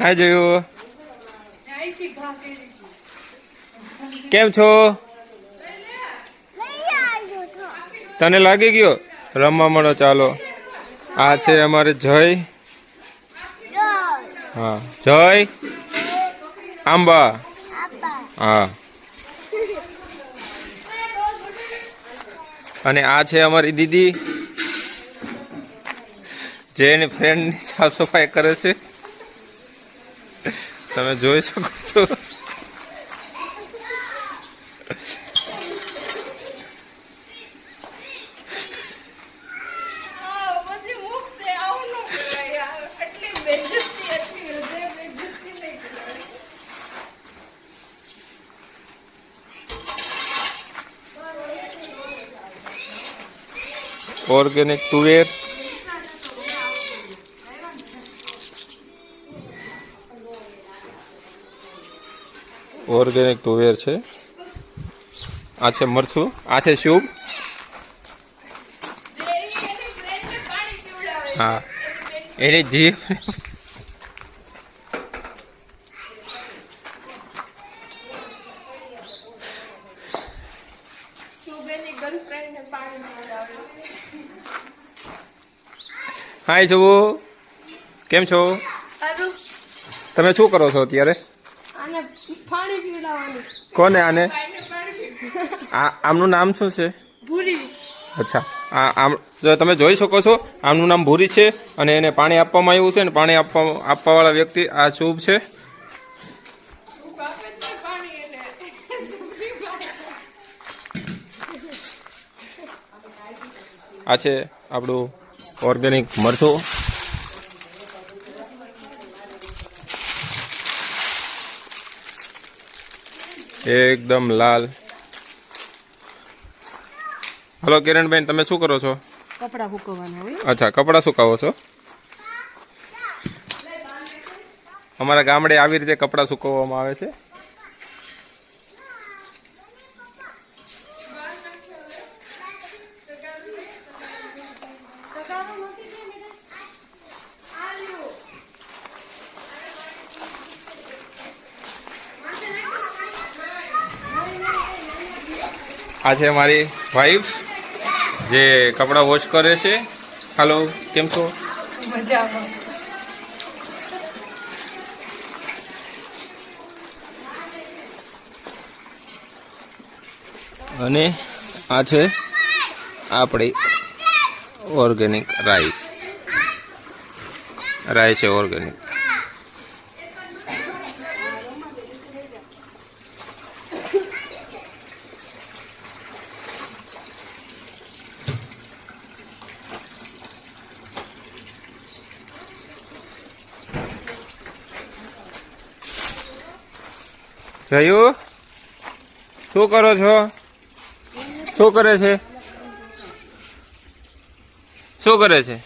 આ જોયું કેમ છો? તને લાગી ગયો? રમવા મળો ચાલો. આ છે અમારે જય. હા જય આંબા. હા અને આ છે અમારી દીદી જે એની ફ્રેન્ડની સાફ સફાઈ કરે છે. તમે જોઈ શકો છો. ઓર્ગેનિક તુવેર. ઓર્ગેનિક તુવેર છે. આ છે મરચું. આ છે શુભ. હા એની જીભ હાય શુભુ કેમ છો? તમે શું કરો છો અત્યારે? કોને આને? આમનું નામ શું છે? ભૂરી. અચ્છા આમ જો તમે જોઈ શકો છો આમનું નામ ભૂરી છે અને એને પાણી આપવામાં આવ્યું છે ને પાણી આપવાવાળા વ્યક્તિ આ શુભ છે. આ છે આપણું ઓર્ગેનિક મરચું. એકદમ લાલ. હલો કિરણબેન તમે શું કરો છો? કપડા સુકવવાના હોય. અચ્છા કપડા સુકાવો છો. અમારા ગામડે આવી રીતે કપડા સુકવવામાં આવે છે. આ છે મારી વાઈફ જે કપડાં વોશ કરે છે. હાલો કેમ છો? મજામાં. અને આ છે આપણી ઓર્ગેનિક રાઈસ. રાઈસ છે ઓર્ગેનિક. જયુ શું કરો છો? શું કરે છે? શું કરે છે?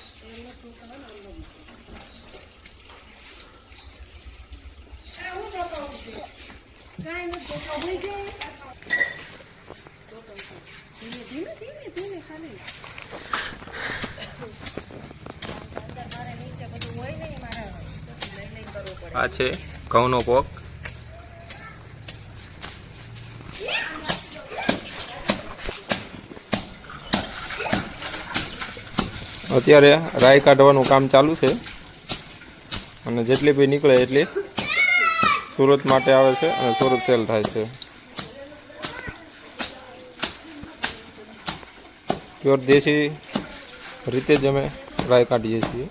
આ છે ઘઉંનો પોક. અત્યારે રાઈ કાઢવાનું કામ ચાલુ છે અને જેટલી બી નીકળે એટલી સુરત માટે આવે છે અને સુરત સેલ થાય છે. પ્યોર દેશી રીતે જ અમે રાઈ કાઢીએ છીએ.